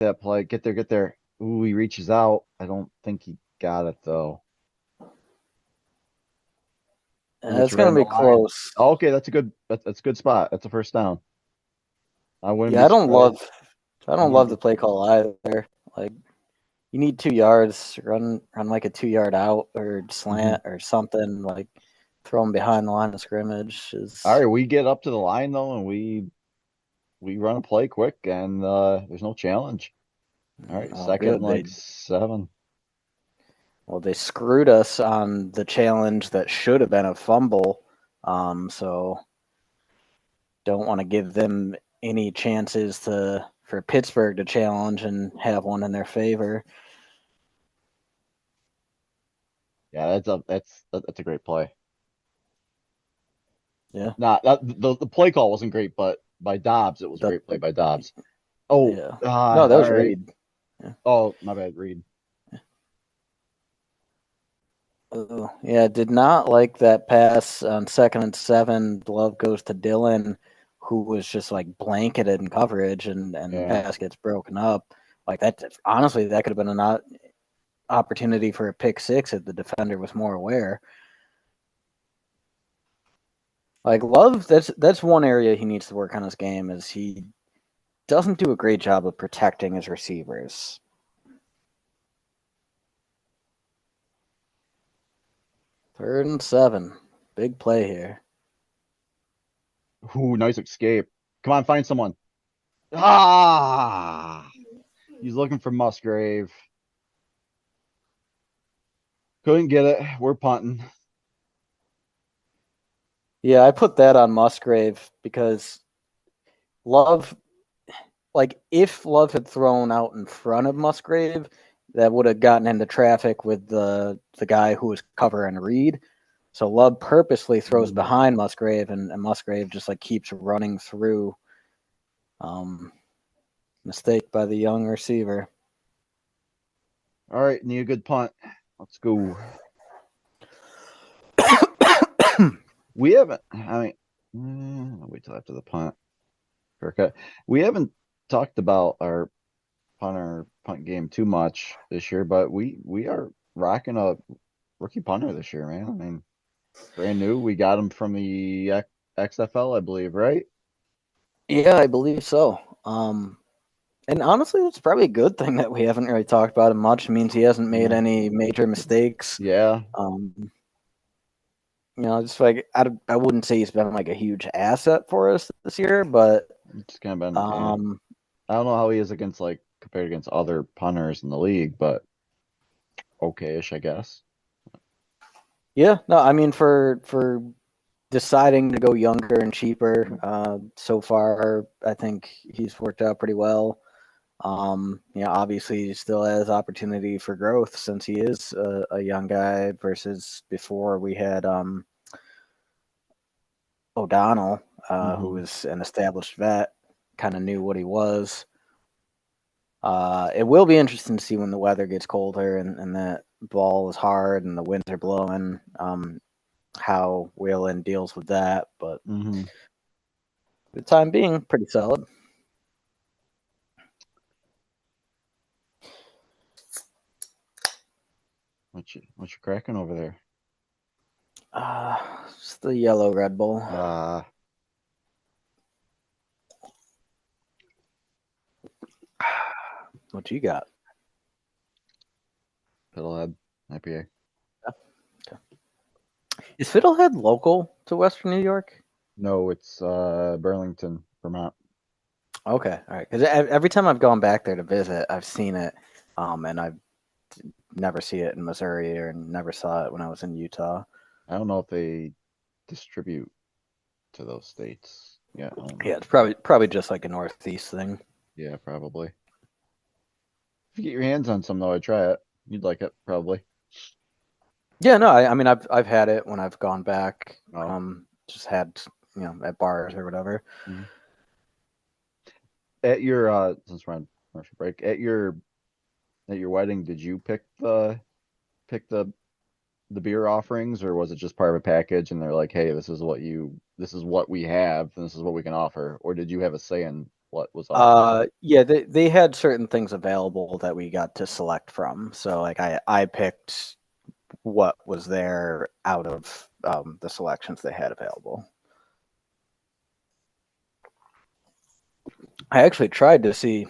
that play. Get there, get there. Ooh, he reaches out. I don't think he got it though. Ooh, it's It's right gonna on the be line. close. Okay, that's a good spot. That's a first down. I wouldn't Yeah, be surprised. I I don't wouldn't love be the play call either. Like you need 2 yards, run like a 2 yard out or mhm. slant or something. Like throw them behind the line of scrimmage All is right, we get up to the line though, and we run a play quick, and there's no challenge. All right, all second and good. like 7. They screwed us on the challenge that should have been a fumble. So don't want to give them any chances to for Pittsburgh to challenge and have one in their favor. Yeah, that's a great play. Yeah. Not that the play call wasn't great, but by Dobbs, it was a The, great play by Dobbs. Oh, yeah. No, that all was right. Reed. Yeah. Oh, my bad, Reed. Yeah, did not like that pass on 2nd and 7. Love goes to Dillon, who was just like blanketed in coverage, and the Yeah. pass gets broken up. Like that, honestly, that could have been an opportunity for a pick six if the defender was more aware. Like Love, that's one area he needs to work on his game is he doesn't do a great job of protecting his receivers. 3rd and 7, big play here. Ooh, nice escape. Come on, find someone. Ah, he's looking for Musgrave. Couldn't get it. We're punting. Yeah, I put that on Musgrave because Love, like if Love had thrown out in front of Musgrave, that would have gotten into traffic with the guy who was covering Reed. So Love purposely throws Mm. behind Musgrave, and Musgrave just like keeps running through. Um, Mistake by the young receiver. All right, need a good punt. Let's go. We haven't. I mean, I'll wait till after the punt. Okay. We haven't talked about our punt game too much this year, but we are rocking a rookie punter this year, man. I mean, brand new. We got him from the XFL, I believe, right? Yeah, I believe so. And honestly, that's probably a good thing that we haven't really talked about him much. It means he hasn't made Yeah. any major mistakes. Yeah. Um, just like I wouldn't say he's been like a huge asset for us this year, but It's kind of been, yeah. um, I don't know how he is against like compared against other punters in the league, but okay-ish, I guess. yeah, no, I mean for deciding to go younger and cheaper, so far I think he's worked out pretty well. Obviously he still has opportunity for growth since he is a young guy versus before we had O'Donnell, who Hmm. was an established vet, kind of knew what he was. It will be interesting to see when the weather gets colder and that ball is hard and the winds are blowing. How Whalen deals with that, but Hmm. for the time being, pretty solid. What you cracking over there? Uh, it's the yellow Red Bull. Uh, What you got? Fiddlehead IPA. Okay. Is Fiddlehead local to Western New York? No, it's Burlington, Vermont. Okay, all right. Because every time I've gone back there to visit, I've seen it, and I never see it in Missouri or never saw it when I was in Utah. I don't know if they distribute to those states. Yeah, I don't know. Yeah, it's probably just like a Northeast thing. Yeah, probably. If you get your hands on some though, I'd try it. You'd like it, probably. Yeah, no, I mean I've had it when I've gone back. Oh. Just had at bars or whatever. Mhm. At your since we're on commercial break, at your wedding, did you pick the beer offerings, or was it just part of a package and they're like, hey, this is what we have, and this is what we can offer, or did you have a say in what was offered? Yeah, they had certain things available that we got to select from. So like I picked what was there out of the selections they had available. I actually tried to see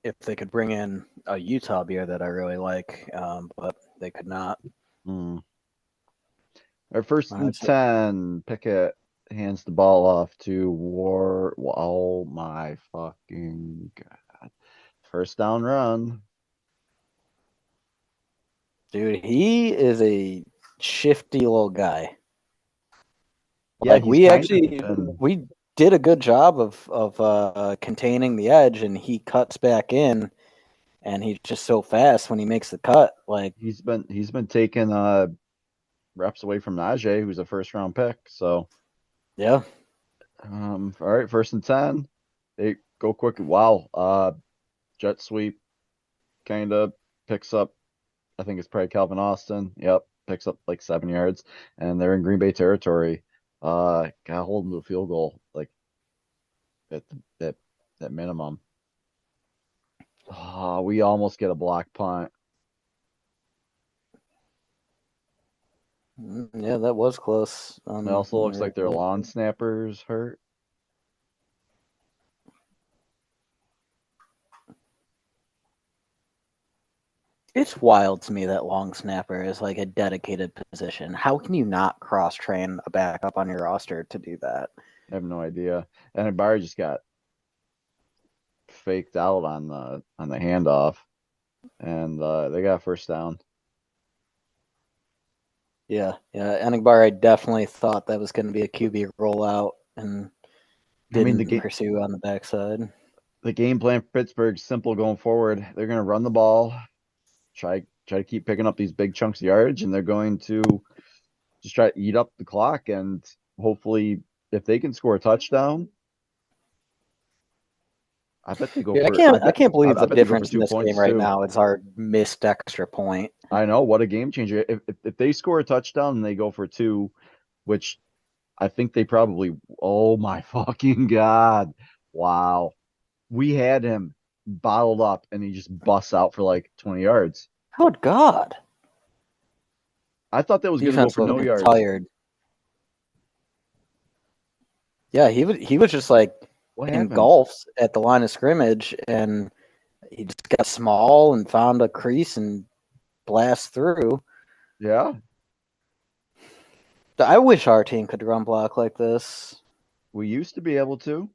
if they could bring in a Utah beer that I really like, but they could not. Hmm. Our first and So 10, Pickett hands the ball off to War. Oh my fucking God. First down run. dude, he is a shifty little guy. Yeah, Like he's we kind of actually been, we did a good job of containing the edge, and he cuts back in, and he's just so fast when he makes the cut. Like he's been taking reps away from Najee, who's a first round pick. So yeah, all right, first and 10. They go quick. Wow. Jet sweep kind of picks up. I think it's probably Calvin Austin. Yep, picks up like 7 yards, and they're in Green Bay territory. Got hold them to a field goal, like at that minimum. We almost get a block punt. yeah, that was close. It also looks like their lawn snappers hurt. It's wild to me that long snapper is like a dedicated position. How can you not cross train a backup on your roster to do that? I have no idea. And Barr just got faked out on the handoff, and they got first down. Yeah, yeah. Enigbar, I definitely thought that was going to be a QB rollout and I mean, didn't pursue on the backside. the game plan for Pittsburgh's simple going forward. They're going to run the ball, try to keep picking up these big chunks of yardage, and they're going to just try to eat up the clock. And hopefully, if they can score a touchdown, I bet they go Yeah, for. I can't believe I the bet they go for difference in two this game points right too. now is our missed extra point. I know what a game changer. If they score a touchdown and they go for two, which I think they probably. Oh my fucking God! Wow, we had him bottled up, and he just busts out for like 20 yards. Oh God, I thought that was going to go defense for no looked yards. tired. Yeah, he was just like What happened? engulfed at the line of scrimmage, and he just got small and found a crease and blast through. Yeah, I wish our team could run block like this. we used to be able to.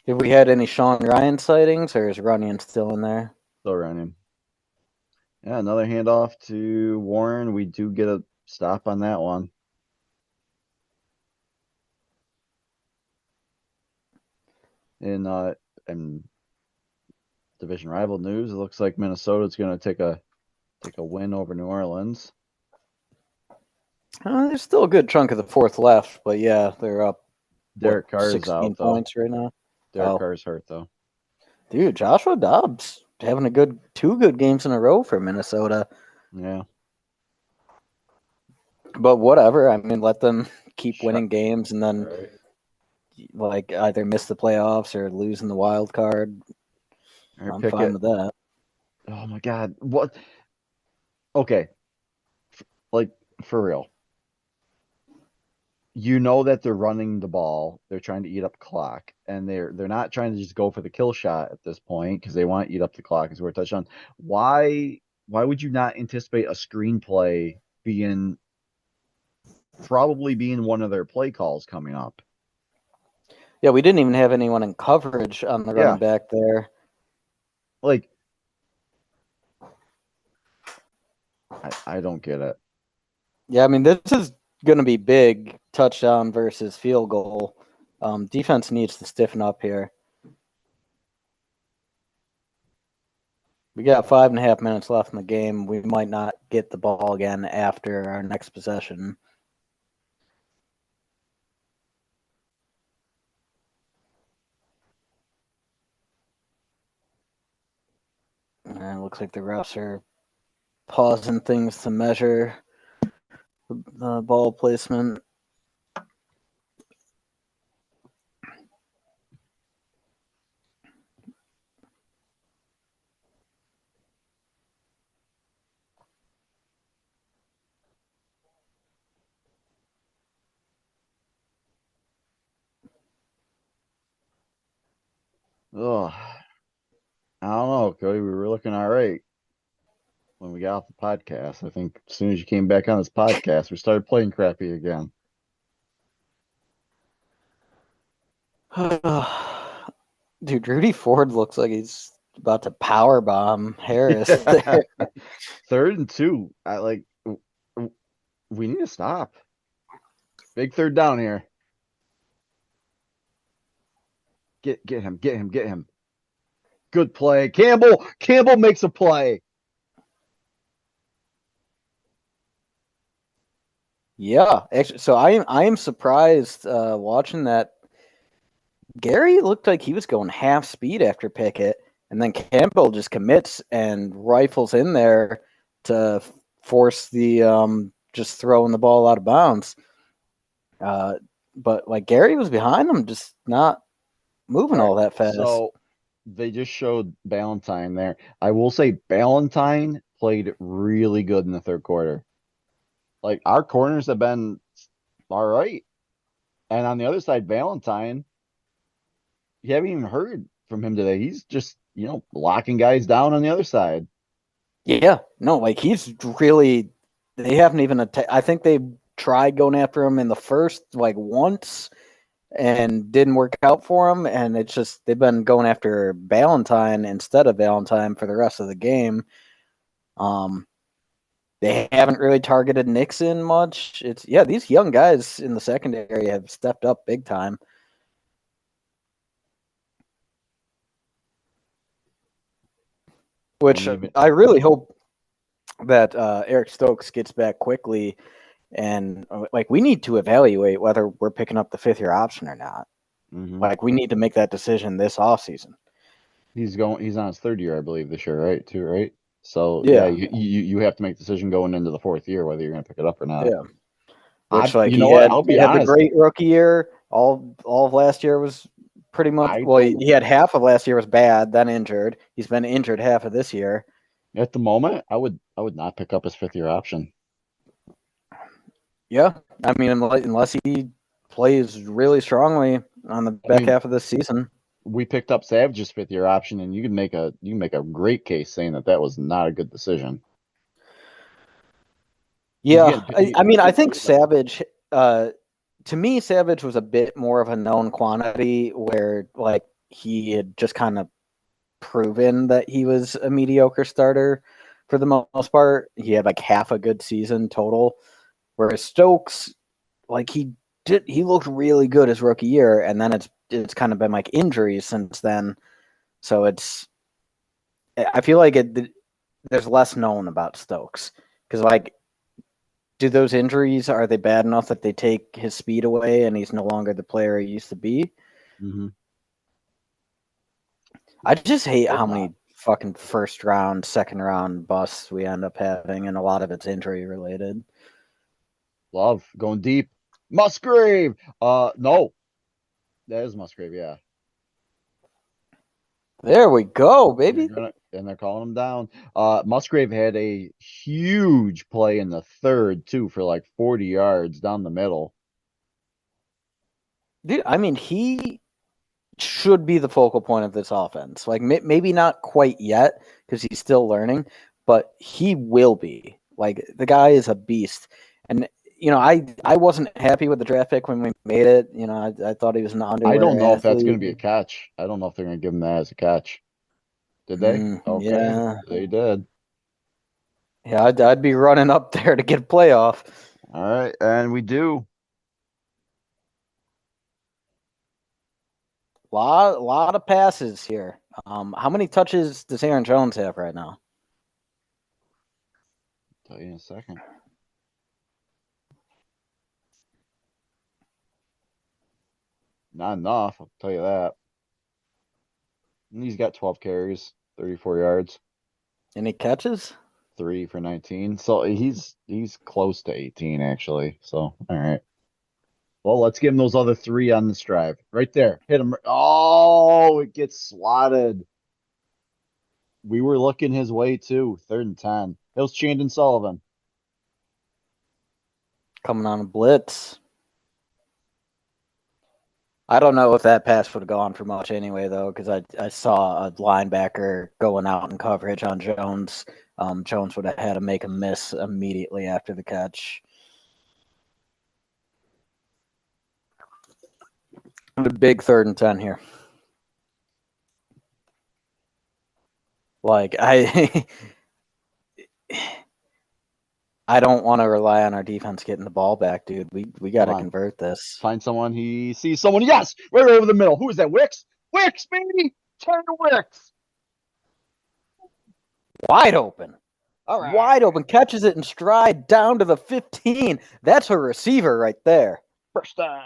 Have we had any Sean Ryan sightings, or is Runyon still in there? Still running. Yeah, another handoff to Warren. We do get a stop on that one. In division rival news, it looks like Minnesota's going to take a win over New Orleans. There's still a good chunk of the fourth left, but yeah, they're up Derek Carr is 16 out though. points right now. Derek Carr's hurt though. Dude, Joshua Dobbs having a good 2 good games in a row for Minnesota. Yeah. But whatever. I mean, let them keep Shut. winning games and then Right. like either miss the playoffs or lose in the wild card. Or I'm pick fine it. with that. Oh my God. What? Okay. Like for real. You know that they're running the ball, they're trying to eat up clock, and they're not trying to just go for the kill shot at this point because they want to eat up the clock as we're touchdown. Why would you not anticipate a screenplay being probably being one of their play calls coming up? Yeah, we didn't even have anyone in coverage on the running Yeah, back there. like I don't get it. Yeah, I mean, this is going to be big touchdown versus field goal. Defense needs to stiffen up here. We got 5.5 minutes left in the game. We might not get the ball again after our next possession. And it looks like the refs are pausing things to measure the ball placement. Oh, I don't know, Cody. We were looking all right when we got off the podcast. I think as soon as you came back on this podcast, we started playing crappy again. Dude, Rudy Ford looks like he's about to power bomb Harris. There. 3rd and 2. We need to stop. Big 3rd down here. Get him. Good play. Campbell makes a play. Yeah, actually, so I am surprised watching that. Gary looked like he was going half speed after Pickett, and then Campbell just commits and rifles in there to force the just throwing the ball out of bounds. But like Gary was behind him, just not moving all that fast. So they just showed Ballantyne there. I will say Ballantyne played really good in the 3rd quarter. Like our corners have been all right. And on the other side, Ballantyne, you haven't even heard from him today. He's just, locking guys down on the other side. Yeah, no, like he's really. They haven't even. I think they tried going after him in the first like once, and didn't work out for him. And it's just they've been going after Ballantyne instead of Ballantyne for the rest of the game. They haven't really targeted Nixon much. It's these young guys in the secondary have stepped up big time. Which I really hope that Eric Stokes gets back quickly, and like we need to evaluate whether we're picking up the 5th-year option or not. Mm-hmm. Like we need to make that decision this offseason. He's on his 3rd year, I believe, this year, right? Too, right? So Yeah, you have to make the decision going into the 4th year whether you're going to pick it up or not. yeah. Which like you know what? I'll be he had honest. the great rookie year. All of last year was pretty much he had half of last year was bad, then injured. He's been injured half of this year. At the moment, I would not pick up his 5th-year option. Yeah, I mean unless he plays really strongly on the back half of this season. We picked up Savage's 5th-year option, and you can make a great case saying that was not a good decision. Yeah, I mean I think Savage. To me, Savage was a bit more of a known quantity where like he had just kind of proven that he was a mediocre starter for the most part. He had like half a good season total. Whereas Stokes, like he looked really good his rookie year, and then it's kind of been like injuries since then. So I feel like there's less known about Stokes because like do those injuries, are they bad enough that they take his speed away and he's no longer the player he used to be? Mm-hmm. I just hate how many fucking 1st round, 2nd round busts we end up having, and a lot of it's injury related. Love going deep. Musgrave. No, that is Musgrave. Yeah. There we go, baby. And they're calling him down. Musgrave had a huge play in the 3rd too for like 40 yards down the middle. Dude, I mean, he should be the focal point of this offense. Like maybe not quite yet because he's still learning, but he will be. Like the guy is a beast. And I wasn't happy with the draft pick when we made it. I thought he was an underwear I don't know if that's athlete. going to be a catch. I don't know if they're going to give him that as a catch. Did they? Okay. Yeah, They did. Yeah, I'd be running up there to get a playoff. All right, and we do. Lot of passes here. How many touches does Aaron Jones have right now? I'll tell you in a second. Not enough, I'll tell you that. And he's got 12 carries, 34 yards. Any catches? 3 for 19. So he's close to 18 actually. So all right. Well, let's give him those other 3 on this drive. Right there. Hit him. Oh, it gets slotted. We were looking his way too. 3rd and 10. It was Chandon Sullivan. Coming on a blitz. I don't know if that pass would have gone for much anyway, though, because I saw a linebacker going out in coverage on Jones. Jones would have had to make a miss immediately after the catch. A big 3rd and 10 here. Like, I don't want to rely on our defense getting the ball back, dude. We got to convert this. Find someone. He sees someone. Yes, right over the middle. Who is that? Wicks. Wicks, baby. Turn to Wicks. Wide open. All right. Wide open. Catches it in stride down to the 15. That's a receiver right there. First down.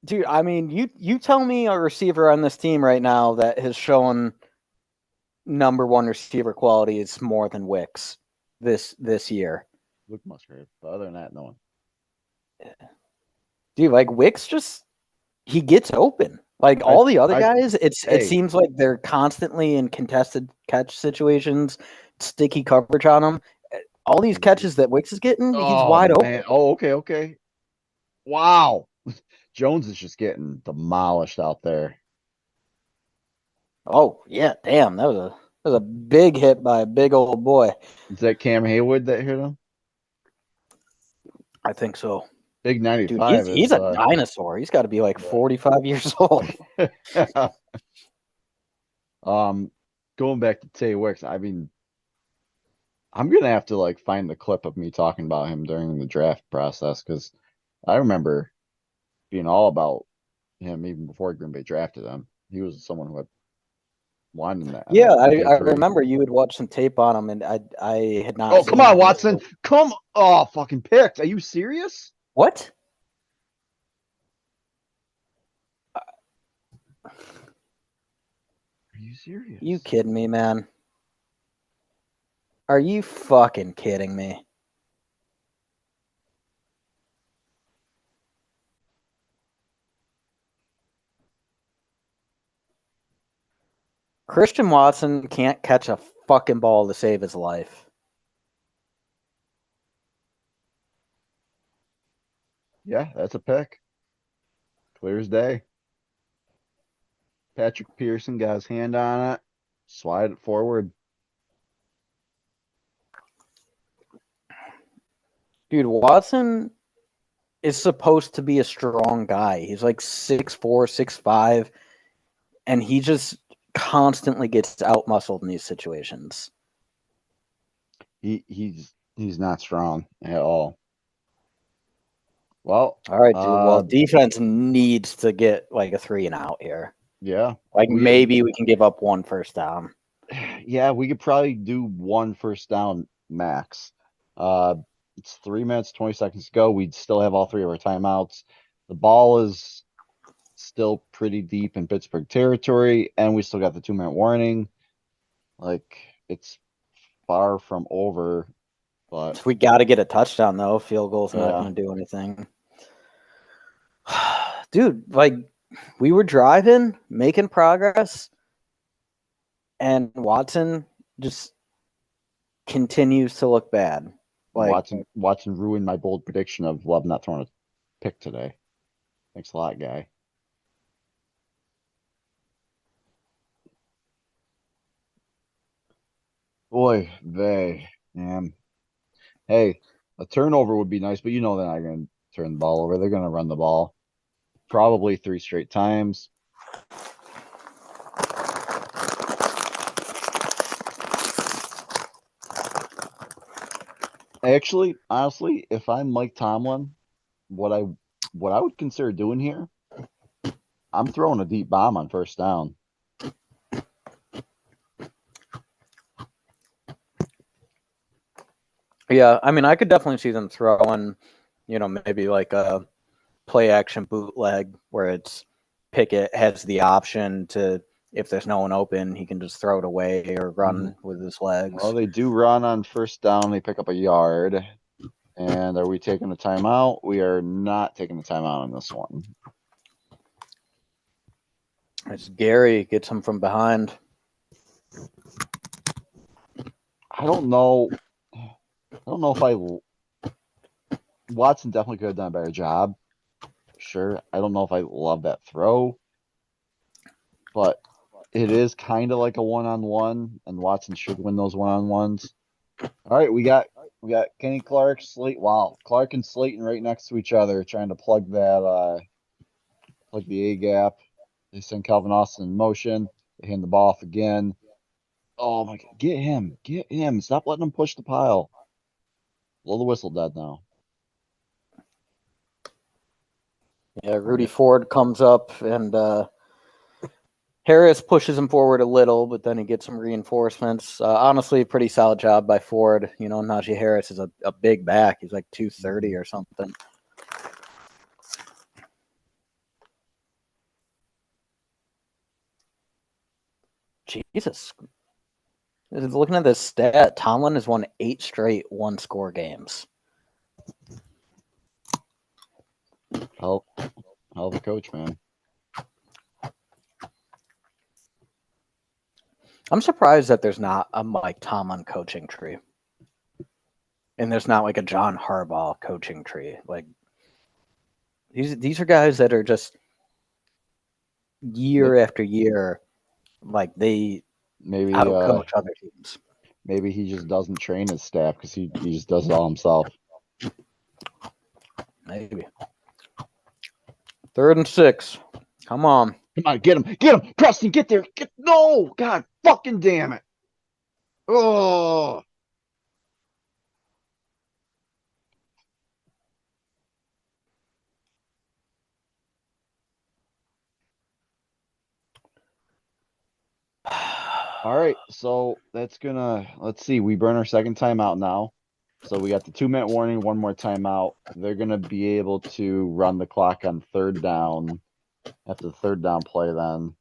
Dude, I mean, you tell me a receiver on this team right now that has shown number 1 receiver quality is more than Wicks this year. Luke Musgrave. But other than that, no one. Dude, like Wicks he gets open. Like all the other guys, it seems like they're constantly in contested catch situations, sticky coverage on them. All these catches that Wicks is getting, he's wide open. Oh, okay. Wow. Jones is just getting demolished out there. Oh, yeah, damn. That was a big hit by a big old boy. Is that Cam Haywood that hit him? I think so. Big 95. Dude, he's a dinosaur. He's got to be like 45 years old. Going back to Tay Wicks, I mean, I'm gonna have to like find the clip of me talking about him during the draft process because I remember being all about him even before Green Bay drafted him. He was someone who had wanted that. Yeah, I remember you would watch some tape on him, and I had not. Oh, come on, Watson! Come! Oh, fucking picked. Are you serious? What? Are you serious? You kidding me, man? Are you fucking kidding me? Christian Watson can't catch a fucking ball to save his life. Yeah, that's a pick. Clear as day. Patrick Pearson got his hand on it. Slide it forward. Dude, Watson is supposed to be a strong guy. He's like 6'4", 6'5", and he just constantly gets out-muscled in these situations. He's not strong at all. Well, all right, dude. Well, defense needs to get like a 3 and out here. Yeah. Like maybe we can give up 1 first down. Yeah, we could probably do 1 first down max. It's 3 minutes, 20 seconds to go. We'd still have all 3 of our timeouts. The ball is still pretty deep in Pittsburgh territory, and we still got the 2-minute warning. Like, it's far from over, but we got to get a touchdown though. Field goal's not going to do anything. Dude, like we were driving, making progress, and Watson just continues to look bad. Like Watson ruined my bold prediction of Love not throwing a pick today. Thanks a lot, guy. Boy, man. Hey, a turnover would be nice, but you know they're not going to turn the ball over. They're going to run the ball probably 3 straight times. Actually, honestly, if I'm Mike Tomlin, what I would consider doing here, I'm throwing a deep bomb on first down. Yeah, I mean, I could definitely see them throwing, maybe like a play action bootleg where it's Pickett has the option to if there's no one open, he can just throw it away or run with his legs. Well, they do run on first down. They pick up a yard. And are we taking the timeout? We are not taking the timeout on this one. It's Gary gets him from behind. I don't know. If Watson definitely could have done a better job. Sure. I don't know if I love that throw, but it is kind of like a one-on-one, and Watson should win those one-on-ones. All right, we got Kenny Clark, Slate. Wow, Clark and Slayton right next to each other, trying to plug the A gap. They send Calvin Austin in motion. They hand the ball off again. Oh my God, get him! Stop letting him push the pile. Blow the whistle, dead now. Yeah, Rudy Ford comes up and Harris pushes him forward a little, but then he gets some reinforcements. Honestly, a pretty solid job by Ford. You know, Najee Harris is a big back. He's like 230 or something. Jesus. Looking at this stat, Tomlin has won 8 straight one-score games. Hell of a coach, man. I'm surprised that there's not a Mike Tomlin coaching tree. And there's not like a John Harbaugh coaching tree. Like these are guys that are just year after year, like they Maybe out-coach other teams. Maybe he just doesn't train his staff because he just does it all himself. Maybe. 3rd and 6. Come on. Come on, get him, Preston, get there. No, God, fucking damn it. Oh. All right, so that's let's see. We burn our second timeout now. So we got the 2-minute warning, one more timeout. They're gonna be able to run the clock on 3rd down after the 3rd down play then.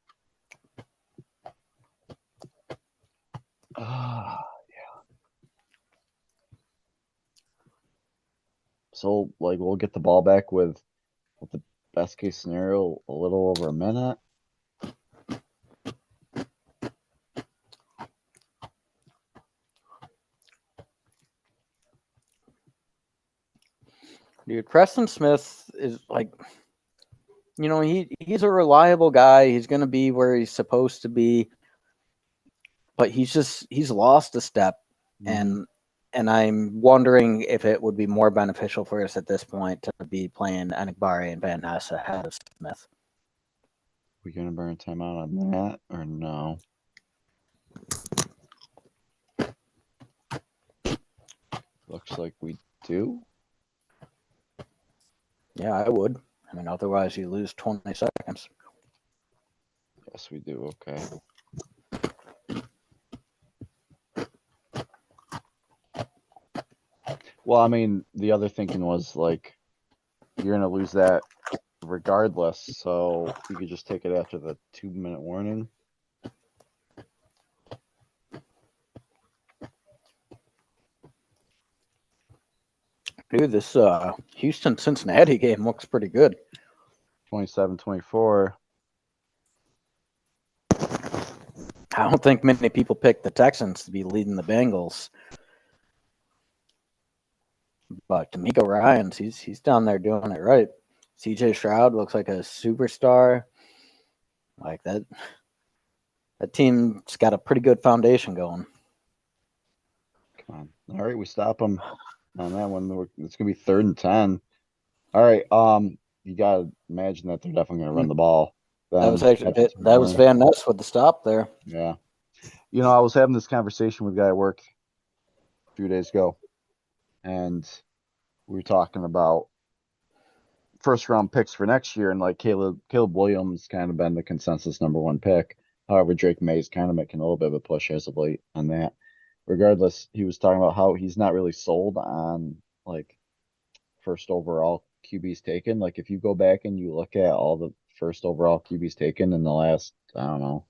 Yeah. So like we'll get the ball back with the best case scenario, a little over a minute. Dude, Preston Smith is like, you know, he's a reliable guy. He's going to be where he's supposed to be. But he's lost a step. And I'm wondering if it would be more beneficial for us at this point to be playing Enigbari and Van Ness ahead of Smith. We gonna burn timeout on that or no? Looks like we do. Yeah, I would. I mean, otherwise you lose 20 seconds. Yes, we do. Okay. Well, I mean, the other thinking was like, you're gonna lose that regardless, so you could just take it after the 2-minute warning. Dude, this Houston-Cincinnati game looks pretty good. 27-24. I don't think many people picked the Texans to be leading the Bengals. But D'Amico Ryans, he's down there doing it right. CJ Stroud looks like a superstar. Like that team's got a pretty good foundation going. Come on. All right, we stop them on that one. It's gonna be 3rd and 10. All right. You gotta imagine that they're definitely gonna run the ball. That was Van Ness with the stop there. Yeah. You know, I was having this conversation with a guy at work a few days ago, and we were talking about 1st-round picks for next year, and like Caleb Williams kind of been the consensus #1 pick. However, Drake May's kind of making a little bit of a push as of late on that. Regardless, he was talking about how he's not really sold on like 1st overall QBs taken. Like if you go back and you look at all the 1st overall QBs taken in the last, I don't know,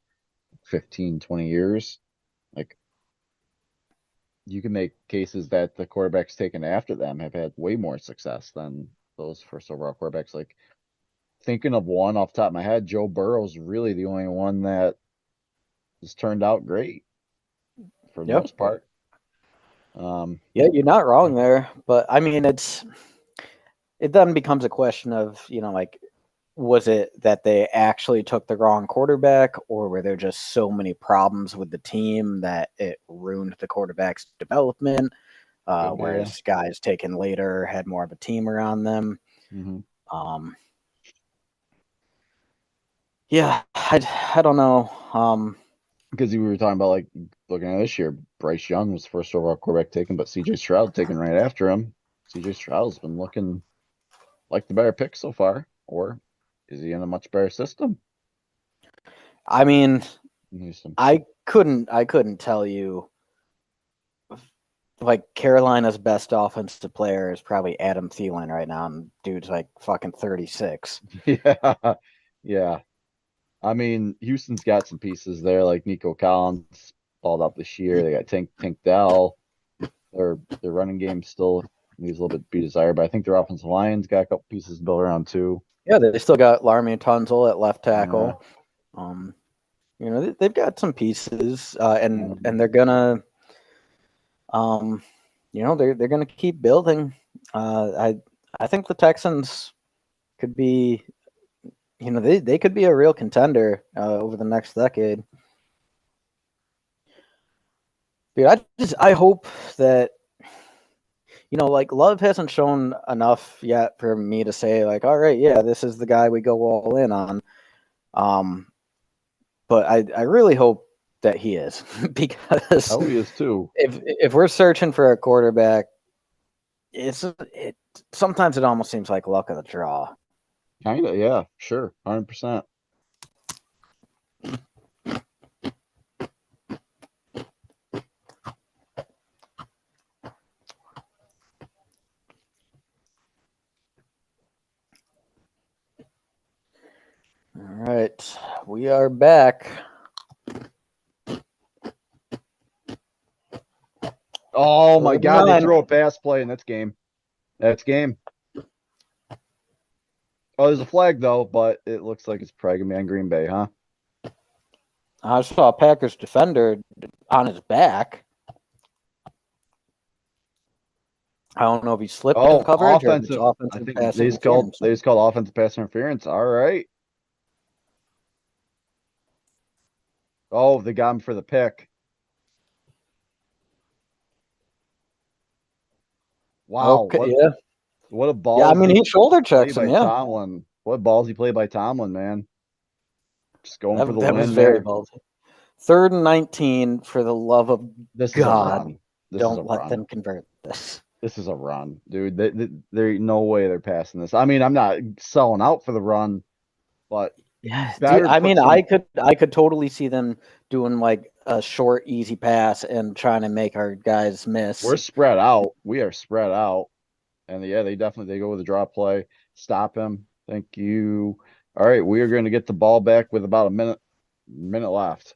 15, 20 years. Like, you can make cases that the quarterbacks taken after them have had way more success than those first overall quarterbacks. Like, thinking of one off the top of my head, Joe Burrow's really the only one that has turned out great for the Yep. most part. Yeah, you're not wrong there, but I mean, it then becomes a question of, like, was it that they actually took the wrong quarterback, or were there just so many problems with the team that it ruined the quarterback's development? Whereas guys taken later had more of a team around them. Yeah, I don't know. Because we were talking about, like, looking at this year, Bryce Young was the first overall quarterback taken, but CJ Stroud taken right after him. CJ Stroud's been looking like the better pick so far, or is he in a much better system? I mean, I couldn't tell you. Like, Carolina's best offensive player is probably Adam Thielen right now, and dude's like fucking 36. Yeah, yeah. I mean, Houston's got some pieces there, like Nico Collins balled out this year. They got Tank Dell. Their running game still needs a little bit to be desired, but I think their offensive line's got a couple pieces built around too. Yeah, they still got Laremy Tunzel at left tackle. They've got some pieces, and they're gonna, they're gonna keep building. I think the Texans could be, they could be a real contender over the next decade. Dude, I hope that, like, Love hasn't shown enough yet for me to say, like, all right, yeah, this is the guy we go all in on. But I really hope that he is, because he is too. If we're searching for a quarterback, sometimes it almost seems like luck of the draw. Kinda, yeah, sure, 100%. All right, we are back. Oh my God, they throw a pass play, and that's game. That's game. Oh, there's a flag though, but it looks like it's probably gonna be on Green Bay, huh? I saw a Packers defender on his back. I don't know if he slipped in coverage or if it's offensive I think pass they just called offensive pass interference. All right. Oh, they got him for the pick. Wow. Okay, What a ball. Yeah, I mean, he shoulder checks him, yeah. Tomlin. What ballsy play by Tomlin, man. Just going for the win. That was very ballsy. 3rd and 19, for the love of God. Don't let them convert this. This is a run, dude. There ain't no way they're passing this. I mean, I'm not selling out for the run, but yeah, dude, I mean, I could totally see them doing like a short, easy pass and trying to make our guys miss. We're spread out. We are spread out, and yeah, they go with the draw play, stop him. Thank you. All right, we are going to get the ball back with about a minute left.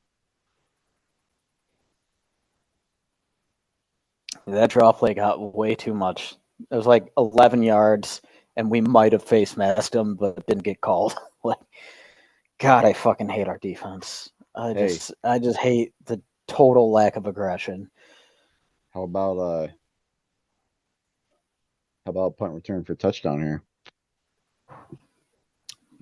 That draw play got way too much. It was like 11 yards, and we might have face masked them, but didn't get called. Like, God, I fucking hate our defense. I just hate the total lack of aggression. How about punt return for touchdown here?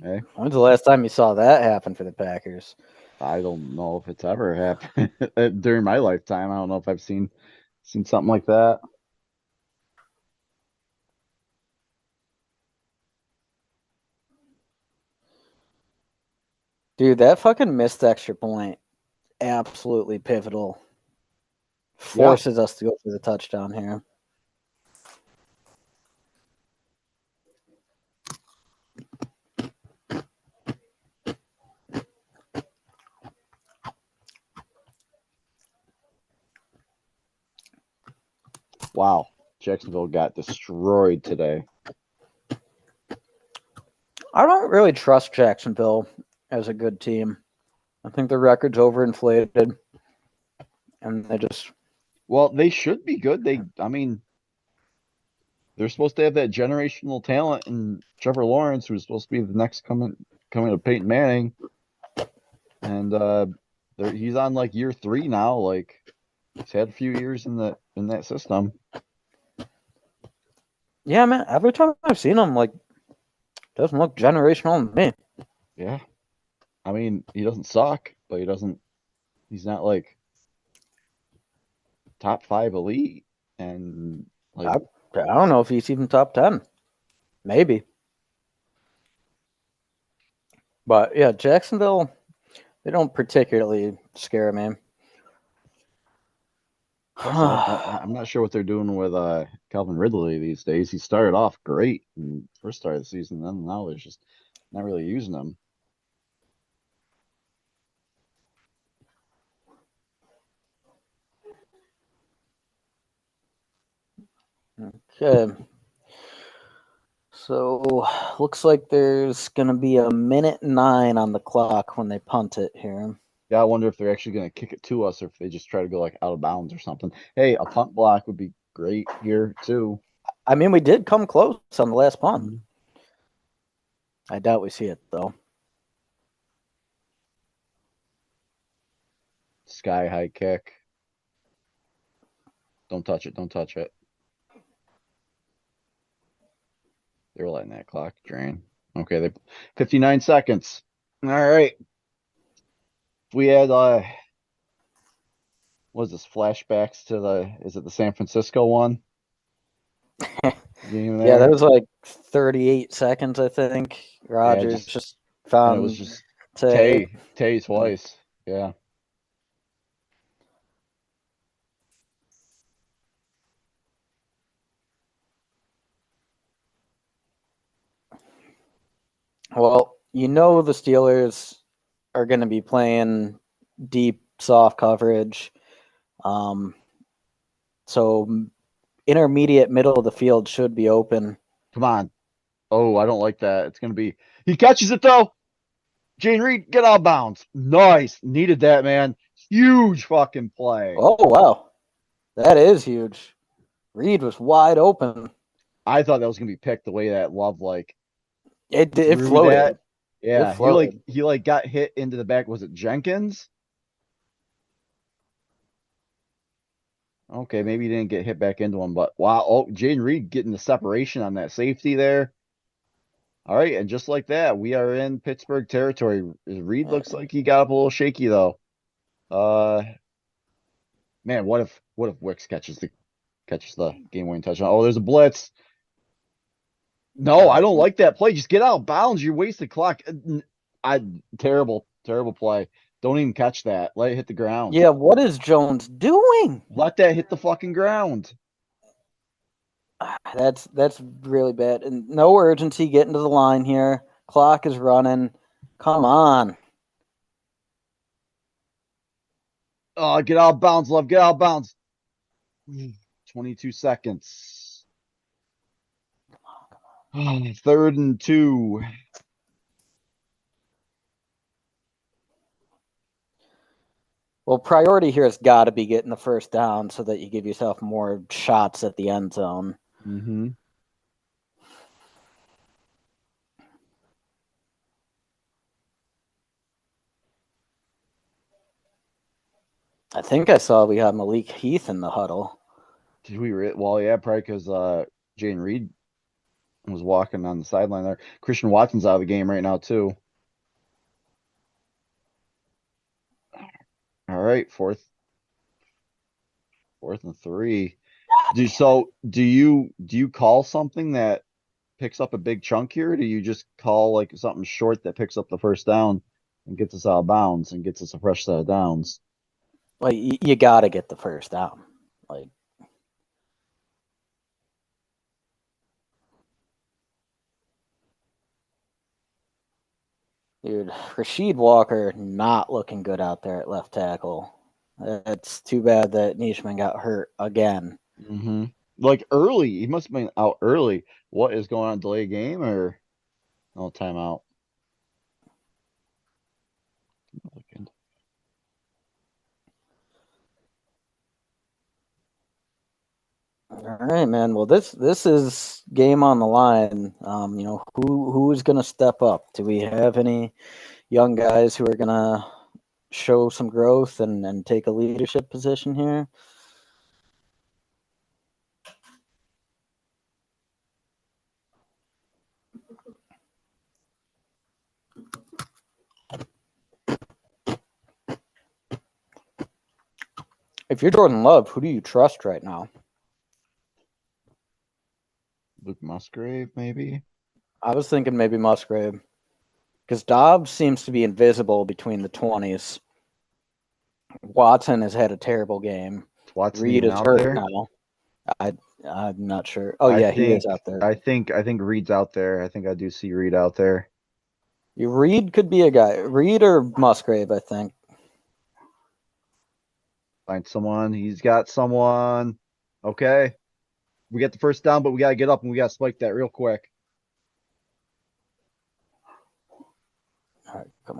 Hey. When's the last time you saw that happen for the Packers? I don't know if it's ever happened during my lifetime. I don't know if I've seen something like that. Dude, that fucking missed extra point, absolutely pivotal. Forces us to go for the touchdown here. Wow, Jacksonville got destroyed today. I don't really trust Jacksonville as a good team. I think the record's overinflated, and they just Well, they should be good. I mean, they're supposed to have that generational talent in Trevor Lawrence, who's supposed to be the next coming to Peyton Manning, and he's on like year 3 now. Like he's had a few years in that system. yeah, man. Every time I've seen him, like, doesn't look generational to me. Yeah, I mean, he doesn't suck, but he doesn't. He's not like top 5 elite, and like I don't know if he's even top 10. Maybe. But yeah, Jacksonville, they don't particularly scare me. plus, I'm not sure what they're doing with Calvin Ridley these days. He started off great in first start of the season, then now they're just not really using him. Okay. So looks like there's gonna be a minute 9 on the clock when they punt it here. Yeah, I wonder if they're actually going to kick it to us or if they just try to go like out of bounds or something. Hey, a punt block would be great here too. I mean, we did come close on the last punt. Mhm. I doubt we see it though. Sky high kick. Don't touch it. Don't touch it. They're letting that clock drain. Okay, they 59 seconds. All right. If we had what is this, flashbacks to is it the San Francisco one? Game Yeah, that there. was like 38 seconds, I think. Yeah, Rogers just just and it was found just Tay. Tay twice. Yeah. Well, you know the Steelers are going to be playing deep, soft coverage. So intermediate middle of the field should be open. Come on. Oh, I don't like that. It's gonna be he catches it though. Jane Reed, get out of bounds. Nice. Needed that, man. Huge fucking play. Oh, wow. That is huge. Reed was wide open. I thought that was gonna be picked the way that Love like It threw floated. that. It Yeah, floated. he like got hit into the back. Was it Jenkins? Okay, maybe he didn't get hit back into him, but wow. Oh, Jaden Reed getting the separation on that safety there. All right, and just like that, we are in Pittsburgh territory. Reed looks like he got up a little shaky though. Uh, man, what if Wicks catches the game winning touchdown? Oh, there's a blitz. No, I don't like that play. Just get out of bounds. You're wasting clock. Terrible play. Don't even catch that. Let it hit the ground. Yeah, what is Jones doing? Let that hit the fucking ground. That's really bad. And no urgency getting to the line here. Clock is running. Come on. Oh, get out of bounds, Love. Get out of bounds. 22 seconds. 3rd and 2. Well, priority here has got to be getting the first down so that you give yourself more shots at the end zone. Mm-hmm. I think I saw we had Malik Heath in the huddle. Did we? Well, yeah, probably because Jane Reed was walking on the sideline there. Christian Watson's out of the game right now too. All right, fourth and 3. Do you call something that picks up a big chunk here? Or do you just call like something short that picks up the first down and gets us out of bounds and gets us a fresh set of downs? Like you got to get the first down. Like dude, Rasheed Walker not looking good out there at left tackle. It's too bad that Nishman got hurt again. Mm-hmm. Like early, he must have been out early. What is going on? Delay game or no timeout? All right, man. Well, this is game on the line. Who is going to step up? Do we have any young guys who are going to show some growth and take a leadership position here? If you're Jordan Love, who do you trust right now? Luke Musgrave, maybe. I was thinking maybe Musgrave, because Dobbs seems to be invisible between the 20s. Watson has had a terrible game. Is Watson Reed even is out hurt there? now. I'm not sure. Oh yeah, he is out there. I think Reed's out there. I think I do see Reed out there. Reed could be a guy. Reed or Musgrave, I think. Find someone. He's got someone. Okay. We get the first down, but we gotta get up and we gotta spike that real quick. All right, come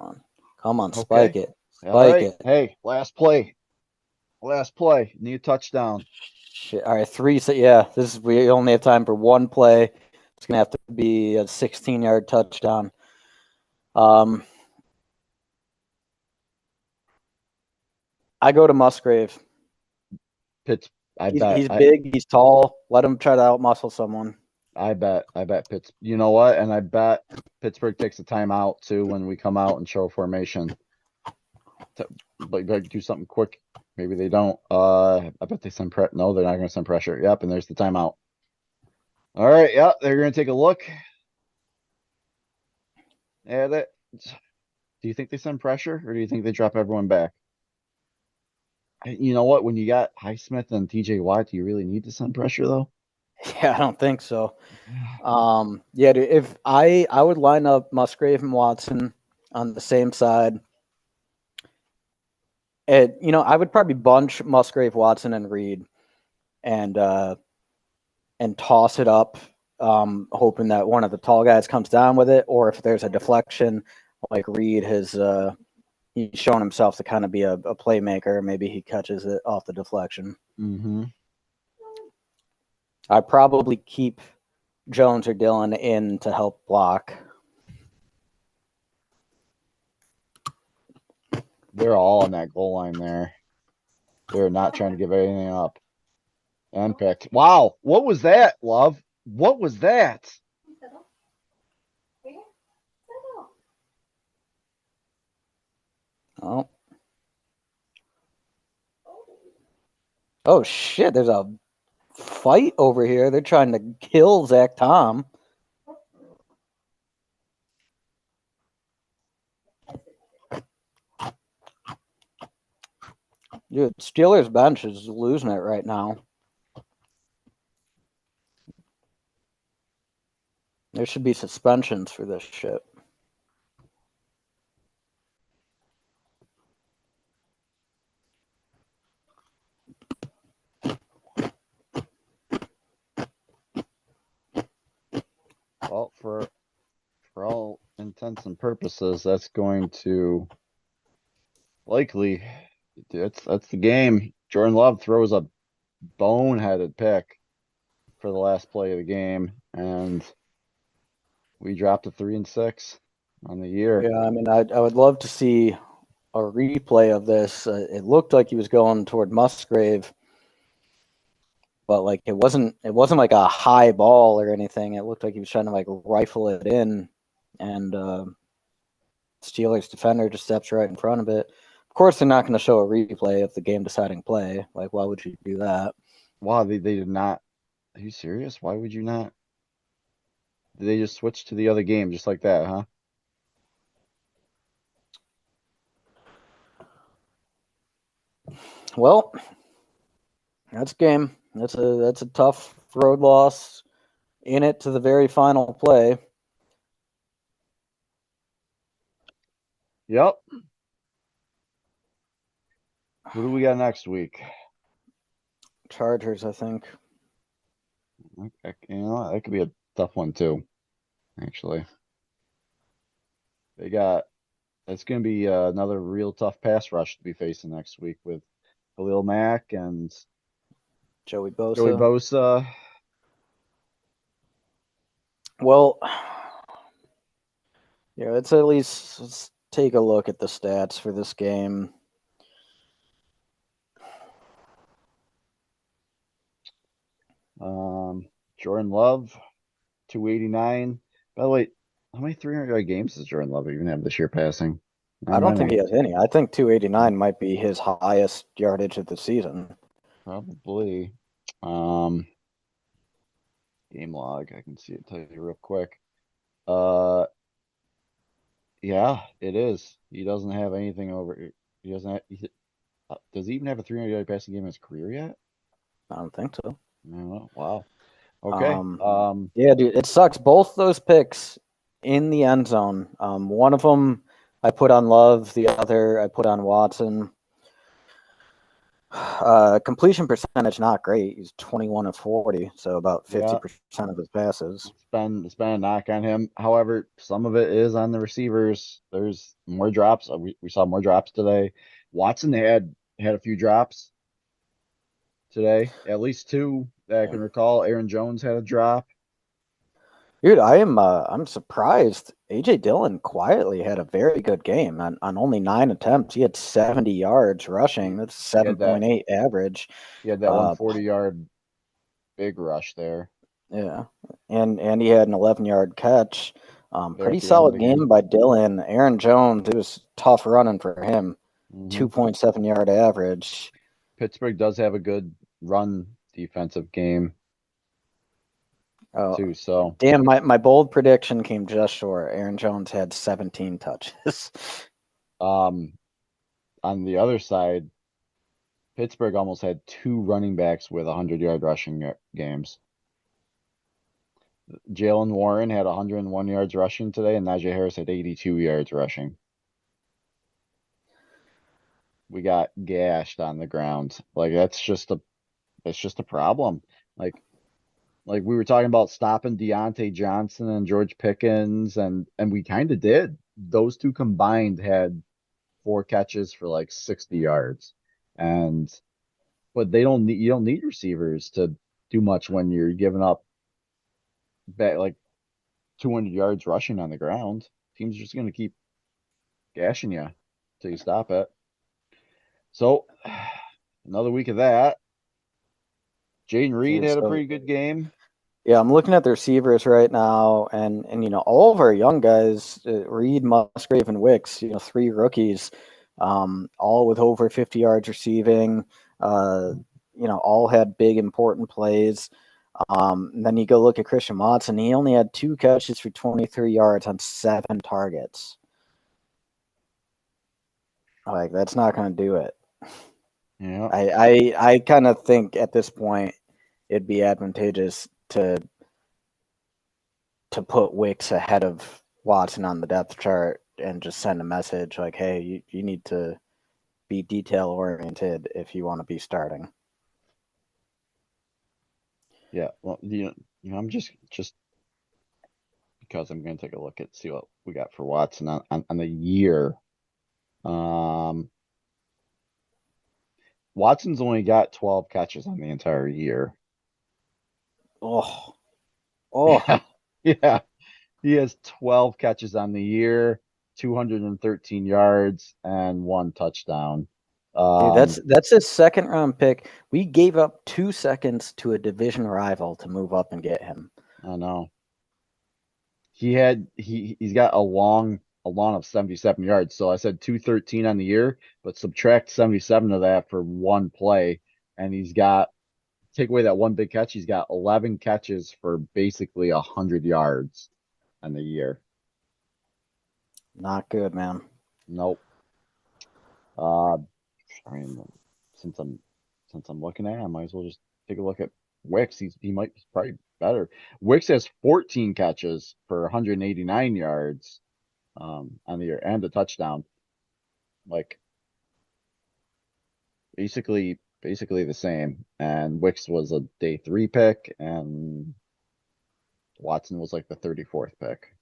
on, spike Okay. it, All spike right. it. Hey, last play. Last play. Need a touchdown. Shit. All right, three. So yeah, this is we only have time for one play. It's gonna have to be a 16-yard touchdown. I go to Musgrave. Pitts. He's big. He's tall. Let him try to outmuscle someone. I bet Pitts. You know what? And I bet Pittsburgh takes a timeout too when we come out and show formation. But do something quick. Maybe they don't. I bet they send no, they're not gonna send pressure. Yep, and there's the timeout. All right, yeah, they're gonna take a look at it. Do you think they send pressure or do you think they drop everyone back? You know what? When you got Highsmith and TJ Watt, do you really need to send pressure though? Yeah, I don't think so. Yeah, dude, if I would line up Musgrave and Watson on the same side. And I would probably bunch Musgrave, Watson, and Reed, and toss it up, hoping that one of the tall guys comes down with it, or if there's a deflection, like Reed has, he's shown himself to kind of be a playmaker. Maybe he catches it off the deflection. Mm-hmm. I'd probably keep Jones or Dillon in to help block. They're all on that goal line there. They're not trying to give anything up. And picked. Wow, what was that, Love? What was that? Oh. Oh shit, there's a fight over here. They're trying to kill Zach Tom. Dude, Steelers bench is losing it right now. There should be suspensions for this shit. Well, for all intents and purposes, that's going to likely that's the game. Jordan Love throws a boneheaded pick for the last play of the game, and we dropped to 3-6 on the year. Yeah, I mean, I would love to see a replay of this. It looked like he was going toward Musgrave, but like it wasn't like a high ball or anything. It looked like he was trying to like rifle it in, and Steelers defender just steps right in front of it. Of course, they're not going to show a replay of the game deciding play. Like, why would you do that? Wow, they did not. Are you serious? Why would you not? Did they just switch to the other game just like that, huh? Well, that's game. That's a tough road loss in it to the very final play. Yep. Who do we got next week? Chargers, I think. Okay, you know, that could be a tough one too, actually. It's going to be another real tough pass rush to be facing next week with Khalil Mack and Joey Joey Bosa. Bosa. Well, yeah, let's take a look at the stats for this game. Jordan Love, 289. By the way, how many 300-yard games does Jordan Love even have this year passing? I Not don't think he many. has any. I think 289 might be his highest yardage of the season. Probably. Game log. I can see it, tell you real quick. Uh, yeah, it is. He doesn't have anything over. He doesn't have. Does he even have a 300-yard passing game in his career yet? I don't think so. No. Wow. Okay. Yeah, dude, it sucks. Both those picks in the end zone. One of them I put on Love, the other I put on Watson. Completion percentage not great. He's 21 of 40, so about Yeah, 50% of his passes. it's been a knock on him. However, some of it is on the receivers. There's more drops. We saw more drops today. Watson had a few drops today, at least two that I Yeah. can recall. Aaron Jones had a drop. Dude, I'm surprised. AJ Dillon quietly had a very good game on only 9 attempts. He had 70 yards rushing. He, That's he had that 7.8 average. he had that Uh, 140-yard big rush there. yeah, and he had an 11-yard catch. There Pretty at the end of solid the game game. by Dillon. Aaron Jones, it was tough running for him. Hmm 2.7 yard average. Pittsburgh does have a good run defensive game Oh, too. So, damn, my bold prediction came just short. Aaron Jones had 17 touches. um, on the other side, Pittsburgh almost had two running backs with 100-yard rushing games. Jalen Warren had 101 yards rushing today, and Najee Harris had 82 yards rushing. We got gashed on the ground. Like that's just a problem. Like like we were talking about stopping Deontay Johnson and George Pickens, and we kind of did. Those two combined had four catches for like 60 yards, and but they don't need you don't need receivers to do much when you're giving up back like 200 yards rushing on the ground. Teams are just going to keep gashing you till you stop it. So another week of that. Jaden Reed Dude, had a so pretty good game. yeah, I'm looking at the receivers right now, and all of our young guys, Reed, Musgrave, and Wicks, three rookies, all with over 50 yards receiving. All had big important plays. And then you go look at Christian Watson. He only had 2 catches for 23 yards on 7 targets. Like that's not going to do it. Yeah. I kind of think at this point it'd be advantageous to put Wicks ahead of Watson on the depth chart and just send a message like, hey, you need to be detail oriented if you want to be starting. Yeah. Well, I'm just because I'm going to take a look at see what we got for Watson on the year. Um, Watson's only got 12 catches on the entire year. Oh, oh, Yeah. Yeah. He has 12 catches on the year, 213 yards, and one touchdown. dude, Um, that's his second round pick. We gave up 2 seconds to a division rival to move up and get him. I know. He's got a long of 77 yards. So I said 213 on the year, but subtract 77 of that for one play, and he's got take away that one big catch, he's got 11 catches for basically 100 yards on the year. Not good, man. Nope. Uh, I mean, since I'm since I'm looking at it, I might as well just take a look at Wicks. He's probably better. Wicks has 14 catches for 189 yards on the year and a touchdown. Like basically the same. And Wicks was a day 3 pick, and Watson was like the 34th pick.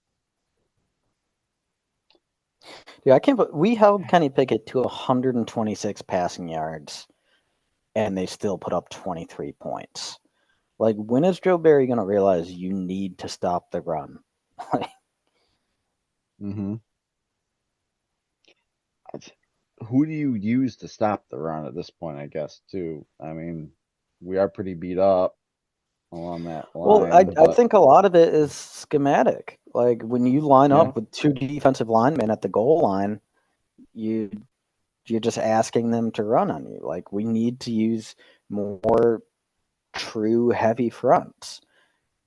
Dude, I can't. We held Kenny Pickett to 126 passing yards. and they still put up 23 points. Like, when is Joe Barry going to realize you need to stop the run? Mm-hmm. Who do you use to stop the run at this point, I guess, too? I mean, we are pretty beat up along that Well, line, I but think a lot of it is schematic. Like, when you line yeah. up with two defensive linemen at the goal line, you you're just asking them to run on you. Like, we need to use more true heavy fronts.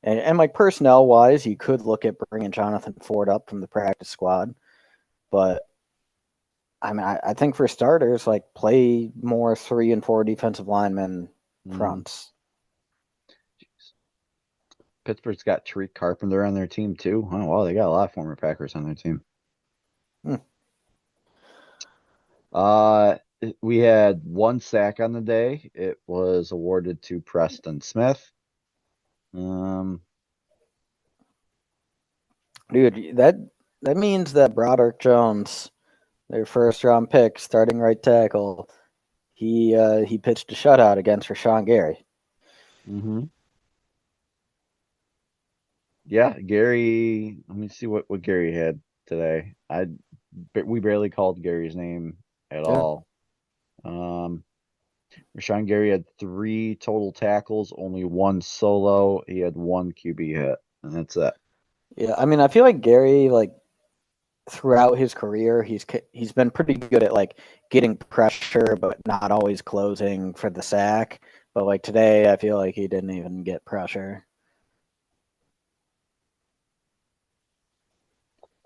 And like, personnel wise, you could look at bringing Jonathan Ford up from the practice squad, but I mean, I think for starters, like, play more 3 and 4 defensive linemen Mm. fronts. Pittsburgh's got Tariq Carpenter on their team too. Oh wow, they got a lot of former Packers on their team. Hmm. Uh, we had one sack on the day. It was awarded to Preston Smith. Um, Dude, that means that Broderick Jones, their first round pick, starting right tackle, he pitched a shutout against Rashawn Gary. mhm. Yeah, Gary. Let me see what Gary had today. We barely called Gary's name at Yeah. all. Um, Rashawn Gary had 3 total tackles, only 1 solo. He had 1 QB hit, and that's it. Yeah, I mean, I feel like Gary, like, throughout his career, he's been pretty good at, like, getting pressure, but not always closing for the sack. But like today, I feel like he didn't even get pressure.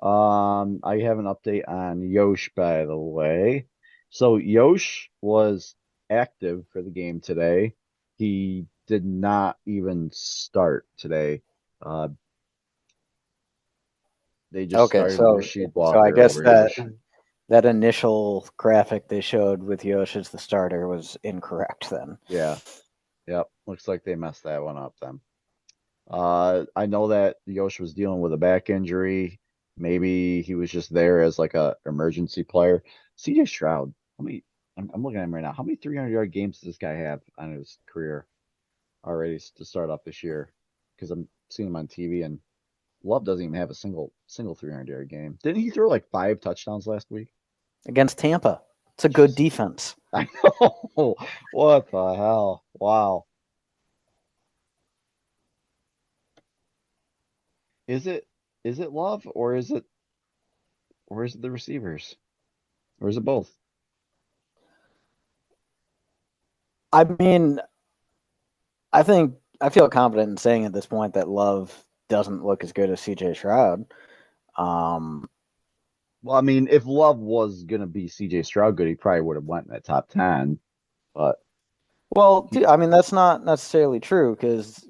I have an update on Yosh, by the way. So Yosh was active for the game today. He did not even start today. Uh, they just Okay, started Rasheed so I Walker guess over Yosh. that initial graphic they showed with Yosh as the starter was incorrect then. Yeah, yep. Looks like they messed that one up then. I know that Yosh was dealing with a back injury. Maybe he was just there as like a emergency player. CJ Stroud, how many? I'm looking at him right now. How many 300-yard games does this guy have on his career already to start off this year? Because I'm seeing him on TV, and Love doesn't even have a single 300-yard game. Didn't he throw like 5 touchdowns last week? Against Tampa. It's a good Jeez. defense. I know. What the hell? Wow. Is it Love or is it the receivers? Or is it both? I mean, I think I feel confident in saying at this point that Love doesn't look as good as CJ Stroud. Um, Well, I mean, if Love was gonna be CJ Stroud good, he probably would have went in that top 10. But well, he, dude, I mean, that's not necessarily true because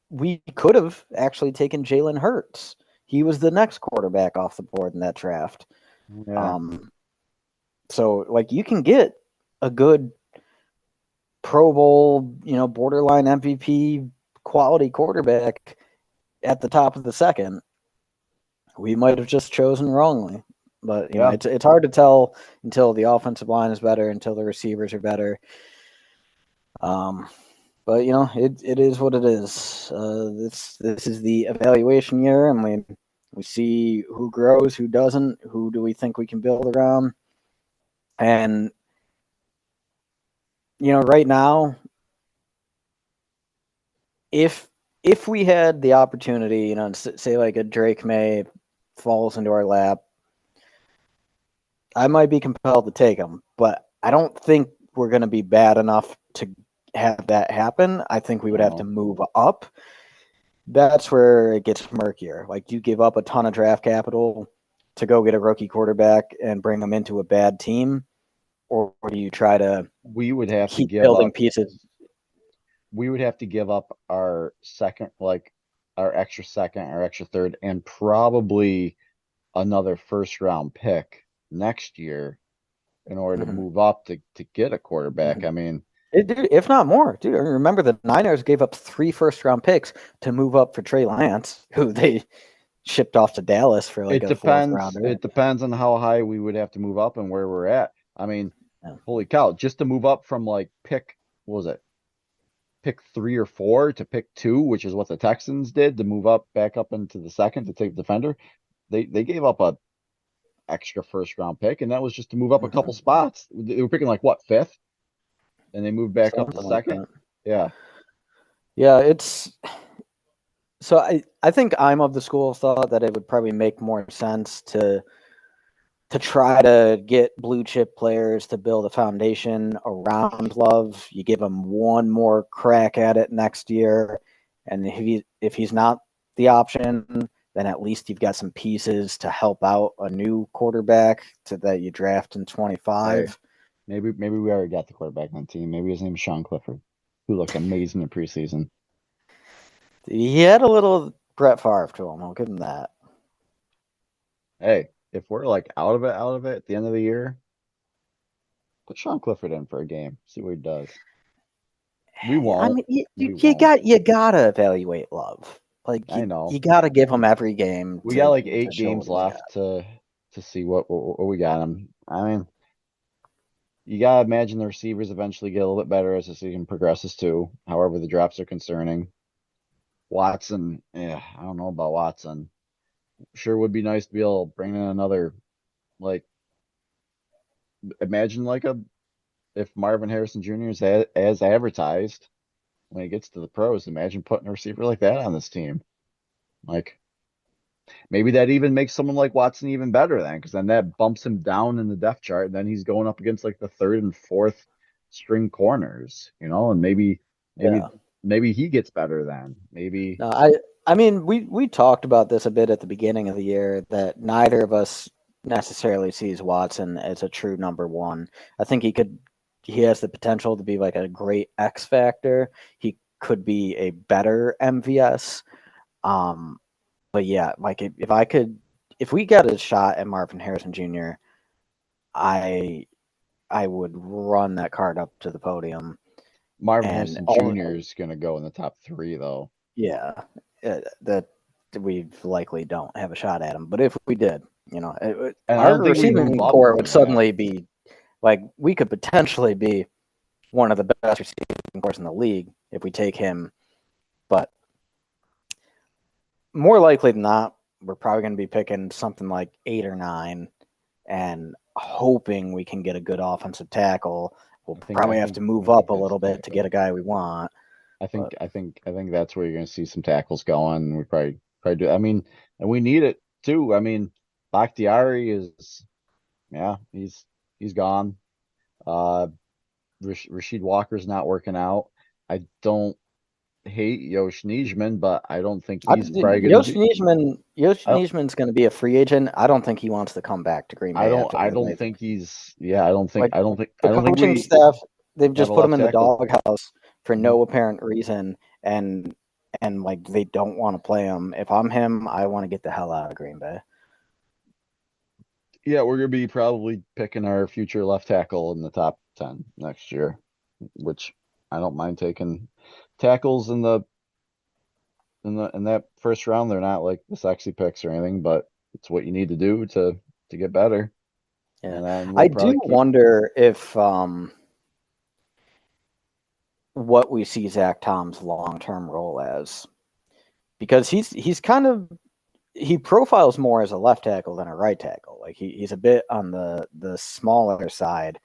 we could have actually taken Jalen Hurts. He was the next quarterback off the board in that draft. yeah, Um, so, like, you can get a good Pro Bowl, borderline MVP quality quarterback at the top of the second. We might have just chosen wrongly, but yeah. it's hard to tell until the offensive line is better, until the receivers are better. Um, but it is what it is. This is the evaluation year, and we see who grows, who doesn't, who do we think we can build around, and right now, if we had the opportunity, say like a Drake May falls into our lap, I might be compelled to take him, but I don't think we're going to be bad enough to have that happen. I think we would have to No. move up. That's where it gets murkier. Like, do you give up a ton of draft capital to go get a rookie quarterback and bring them into a bad team, or do you try to We would have to keep give building up pieces? we would have to give up our second, like our extra second, our extra third, and probably another first round pick next year in order to Mm-hmm. move up to get a quarterback. Mm-hmm. I mean, Dude, if not more, dude. Remember the Niners gave up 3 first-round picks to move up for Trey Lance, who they shipped off to Dallas for like it a fourth depends. rounder. It depends on how high we would have to move up and where we're at. I mean, Yeah. holy cow, just to move up from like pick what was it, pick 3 or 4 to pick 2, which is what the Texans did to move up back up into the second to take the defender. They gave up a extra first round pick, and that was just to move up a couple spots. They were picking like what, fifth, and they moved back up to Something like second. that. Yeah, Yeah, it's so I think I'm of the school of thought that it would probably make more sense to try to get blue chip players to build a foundation around Love. You give him one more crack at it next year, and if he's not the option, then at least you've got some pieces to help out a new quarterback that you draft in 25. hey, maybe we already got the quarterback on the team. Maybe his name's Sean Clifford, who looked amazing in preseason. He had a little Brett Favre to him. I'll give him that. Hey, if we're like out of it at the end of the year, put Sean Clifford in for a game. See what he does. We won't. I mean, you won't. gotta evaluate Love. Like I know. you gotta give him every game. We got like to 8 show games what he's got. left to see what we got him. I mean, you gotta imagine the receivers eventually get a little bit better as the season progresses too. However, the drops are concerning. Watson, yeah, I don't know about Watson. Sure would be nice to be able to bring in another, like, imagine like if Marvin Harrison Jr. is as advertised when he gets to the pros. Imagine putting a receiver like that on this team. Like, maybe that even makes someone like Watson even better then, because then that bumps him down in the depth chart. And then he's going up against like the third and fourth string corners, and Yeah. maybe he gets better then. Maybe. No, I mean we talked about this a bit at the beginning of the year that neither of us necessarily sees Watson as a true number one. I think he has the potential to be like a great X factor. He could be a better MVS. But yeah, like if we got a shot at Marvin Harrison Jr., I would run that card up to the podium. Marvin And Harrison Jr. is going to go in the top 3 though. yeah, that we likely don't have a shot at him. But if we did, And I our don't think we receiving move up core from would that. suddenly be like we could potentially be one of the best receiving cores in the league if we take him. But more likely than not, we're probably going to be picking something like 8 or 9 and hoping we can get a good offensive tackle. We'll probably have to move up a little bit to get a guy we want. I think that's where you're going to see some tackles going. We probably do. I mean, and we need it too. I mean, Bakhtiari is, yeah, he's gone. Rashid Walker's not working out. I don't hate Yosh Nijman, but I don't think he's probably going to be. Yosh Nijman's going to be a free agent. I don't think he wants to come back to Green Bay. I don't think he's. Yeah, I don't think. Like, I don't think. the I don't think coaching we staff, they've have just a put him left in the tackle. doghouse for no apparent reason, and like they don't want to play him. If I'm him, I want to get the hell out of Green Bay. Yeah, we're gonna be probably picking our future left tackle in the top 10 next year, which I don't mind taking tackles in that first round. They're not like the sexy picks or anything, but it's what you need to do to get better. Yeah, And then I do wonder if what we see Zach Tom's long-term role as, because he's kind of, he profiles more as a left tackle than a right tackle. Like he's a bit on the smaller side.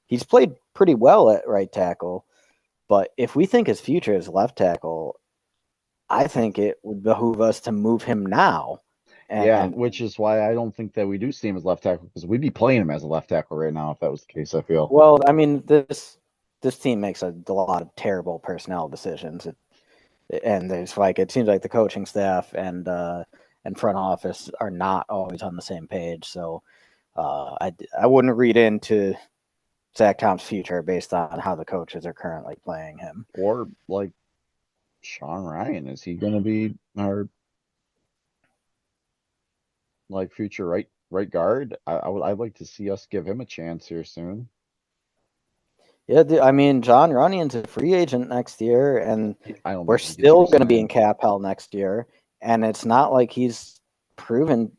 He's played pretty well at right tackle, but if we think his future is left tackle, I think it would behoove us to move him now. Yeah, which is why I don't think that we do see him as left tackle, because we'd be playing him as a left tackle right now if that was the case, I feel. Well, I mean, this team makes a lot of terrible personnel decisions. And there's like, it seems like the coaching staff and front office are not always on the same page. So I wouldn't read into Zach Tom's future based on how the coaches are currently playing him. Or like Sean Ryan, is he going to be our like future right guard? I'd like to see us give him a chance here soon. Yeah, I mean, John Runnion's a free agent next year, and we're think still going to be in cap hell next year. And it's not like he's proven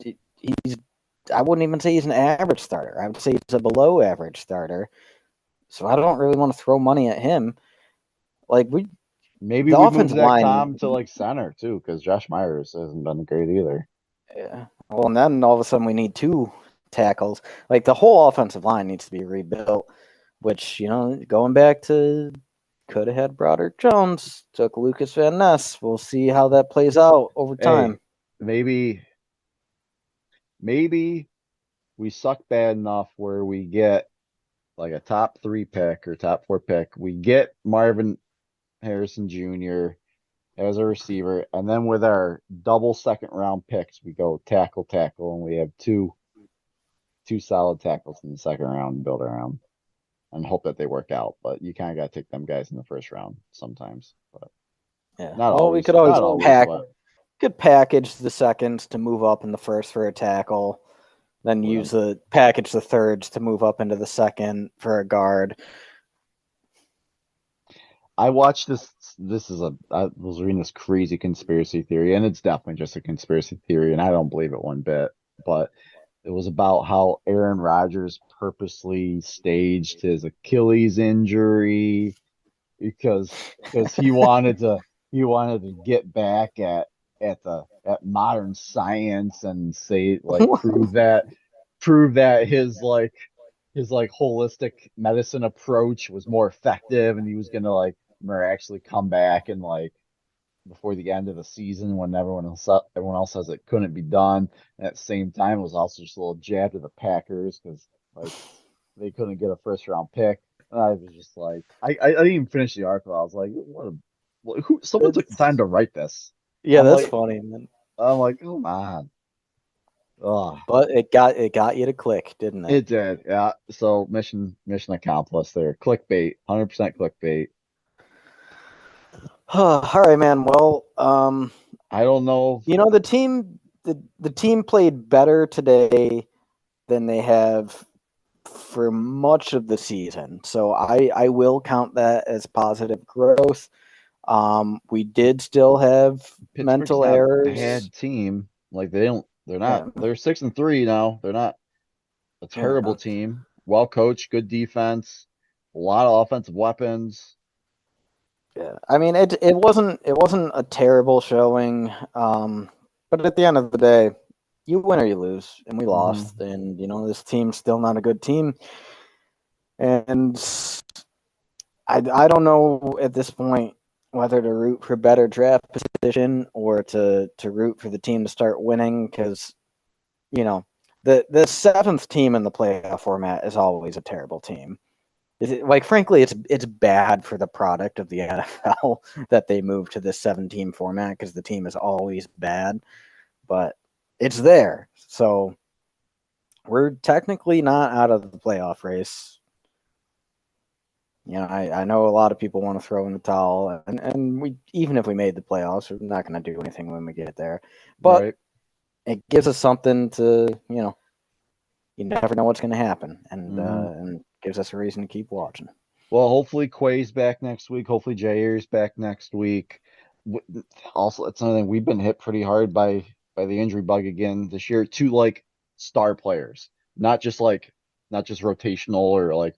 I wouldn't even say he's an average starter. I would say he's a below average starter. so I don't really want to throw money at him. Like Maybe the we move offensive Zach line. Tom to like center too, because Josh Myers hasn't been great either. Yeah. Well, and then all of a sudden we need 2 tackles. Like the whole offensive line needs to be rebuilt. Which going back to could have had Broderick Jones, took Lucas Van Ness. We'll see how that plays out over time. Hey, maybe we suck bad enough where we get like a top 3 pick or top 4 pick. We get Marvin Harrison Jr. as a receiver, and then with our double second round picks, we go tackle, and we have two solid tackles in the second round and build around and hope that they work out. But you kind of got to take them guys in the first round sometimes, but Yeah. not Well, we always. could always Not always, but package the seconds to move up in the first for a tackle, then well, use the package the thirds to move up into the second for a guard. I watched this. I was reading this crazy conspiracy theory, and it's definitely just a conspiracy theory, and I don't believe it one bit. But it was about how Aaron Rodgers purposely staged his Achilles injury because he wanted to get back at modern science and say like prove that his holistic medicine approach was more effective and he was gonna like miraculously come back and like before the end of the season when everyone else says it couldn't be done. And at the same time, it was also just a little jab to the Packers because like they couldn't get a first round pick. And I was just like, I didn't even finish the article. I was like, who? Someone took the time to write this. Yeah, I'm that's like, funny, man. I'm like, come on. Oh, But it got you to click, didn't it? it did. Yeah. So mission accomplished there. Clickbait, 100% clickbait. All right, man. Well, I don't know. the team played better today than they have for much of the season. So I will count that as positive growth. We did still have Pittsburgh's mental not a errors. bad team. Like they're 6-3 now. They're not a Yeah, terrible team. Well coached, good defense, a lot of offensive weapons. yeah. I mean, it wasn't a terrible showing. But at the end of the day, you win or you lose, and we Hmm. lost. And this team's still not a good team. And I don't know at this point whether to root for better draft position or to root for the team to start winning because you know the seventh team in the playoff format is always a terrible team. Like frankly, it's bad for the product of the NFL that they move to this 7-team format because the team is always bad, but it's there. So we're technically not out of the playoff race. I know a lot of people want to throw in the towel, and we even if we made the playoffs, we're not going to do anything when we get there. But Right. it gives us something to, you never know what's going to happen, Hmm. and gives us a reason to keep watching. Well, hopefully Quay's back next week. Hopefully Jair's back next week. Also, it's another thing we've been hit pretty hard by the injury bug again this year. To like star players, not just like not just rotational or like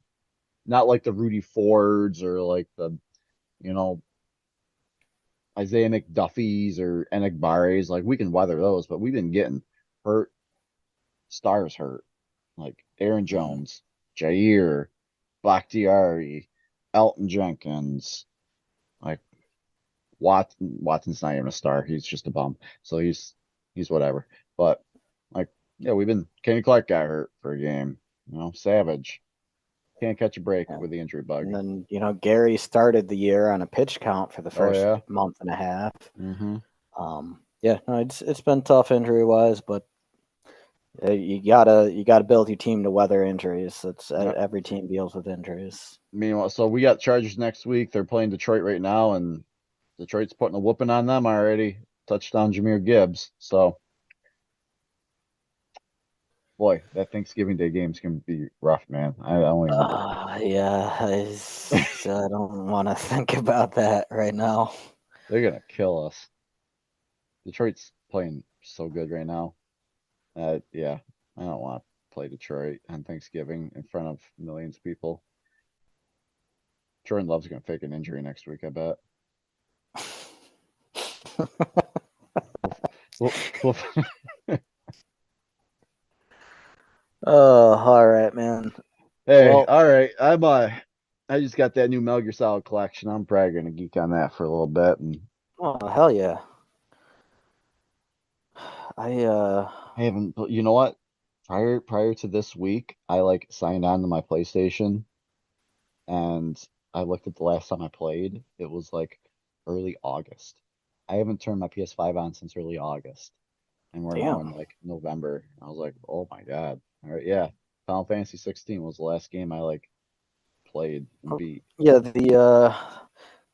not like the Rudy Fords or like the you know Isaiah McDuffies or Enigbares. Like we can weather those, but we've been getting hurt, stars hurt, like Aaron Mm. Jones, Jair, Bakhtiari, Elton Jenkins. Like Watson's not even a star. He's just a bum. So he's whatever. But like yeah, we've been Kenny Clark got hurt for a game. Savage. Can't catch a break Yeah. with the injury bug. And then Gary started the year on a pitch count for the Oh first yeah. month and a half. Mm-hmm. Yeah, no, it's been tough injury wise, but you gotta build your team to weather injuries. That's Yep. every team deals with injuries. Meanwhile, so we got Chargers next week. They're playing Detroit right now, and Detroit's putting a whooping on them already. Touchdown Jameer Gibbs. So boy, that Thanksgiving Day game's gonna be rough, man. I don't even Yeah, I don't want to think about that right now. they're gonna kill us. Detroit's playing so good right now. Yeah, I don't want to play Detroit on Thanksgiving in front of millions of people. Jordan Love's gonna fake an injury next week, I bet. Well, well, Oh, all right, man. hey, Well, all right. I just got that new Metal Gear Solid collection. I'm probably gonna geek on that for a little bit. And oh hell yeah. I I haven't, you know what? Prior to this week, I like signed on to my PlayStation and I looked at the last time I played. It was like early August. I haven't turned my PS5 on since early August, and we're now in damn. like November. I was like, oh my God. All right, yeah. Final Fantasy 16 was the last game I like played and beat. Yeah,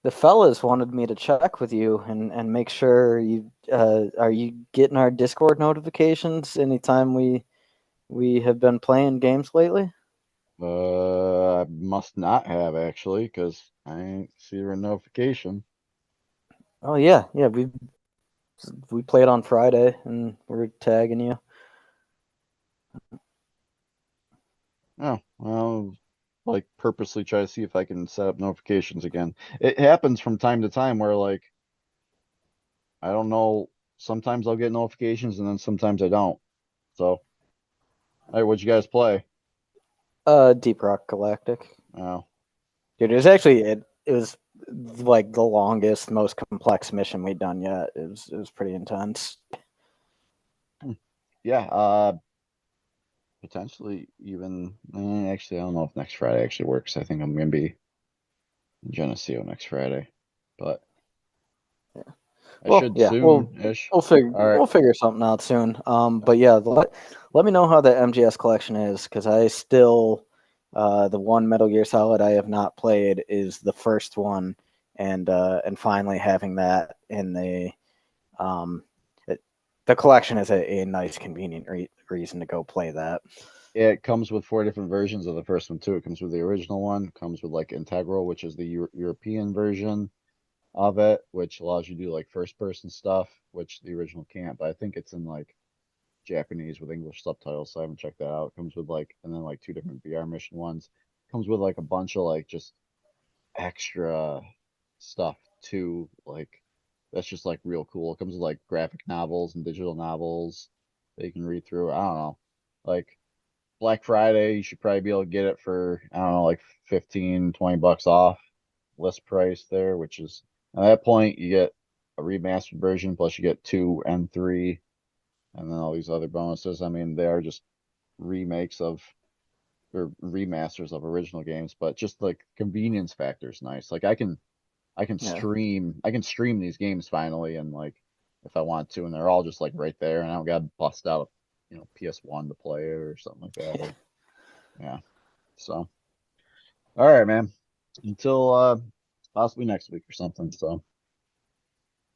the fellas wanted me to check with you and make sure you are you getting our Discord notifications anytime we have been playing games lately? I must not have actually, because I ain't see a notification. Oh yeah, yeah, we played on Friday and we're tagging you. Oh, well, like purposely try to see if I can set up notifications again. It happens from time to time where like I don't know, sometimes I'll get notifications and then sometimes I don't. So, all right, what'd you guys play? Deep Rock Galactic. Oh, Dude, it was actually it was like the longest, most complex mission we'd done yet. It was pretty intense. hmm. Yeah, potentially even actually I don't know if next Friday actually works. I think I'm gonna be in Geneseo next Friday. But I Well, should yeah, we'll soon-ish. we'll figure All right. we'll figure something out soon. But yeah, let me know how the MGS collection is because I still the one Metal Gear Solid I have not played is the first one, and finally having that in um it, the collection is a nice convenient reason to go play that. Yeah, it comes with four different versions of the first one too. It comes with the original one, comes with like Integral, which is the European version of it, which allows you to do like first person stuff, which the original can't. But I think it's in like Japanese with English subtitles, so I haven't checked that out. It comes with like, and then like two different VR mission ones. Comes with like a bunch of like just extra stuff too. Like that's just like real cool. It comes with like graphic novels and digital novels that you can read through. I don't know. Like Black Friday, you should probably be able to get it for, I don't know, like 15, 20 bucks off list price there, which is at that point you get a remastered version plus you get 2 and 3 and then all these other bonuses. I mean, they are just remakes of or remasters of original games, but just like convenience factor is nice. Like Yeah. I can stream these games finally and like if I want to, and they're all just like right there, and I don't got to bust out, PS1 to play it or something like that. Or yeah. So all right, man. Until possibly next week or something. So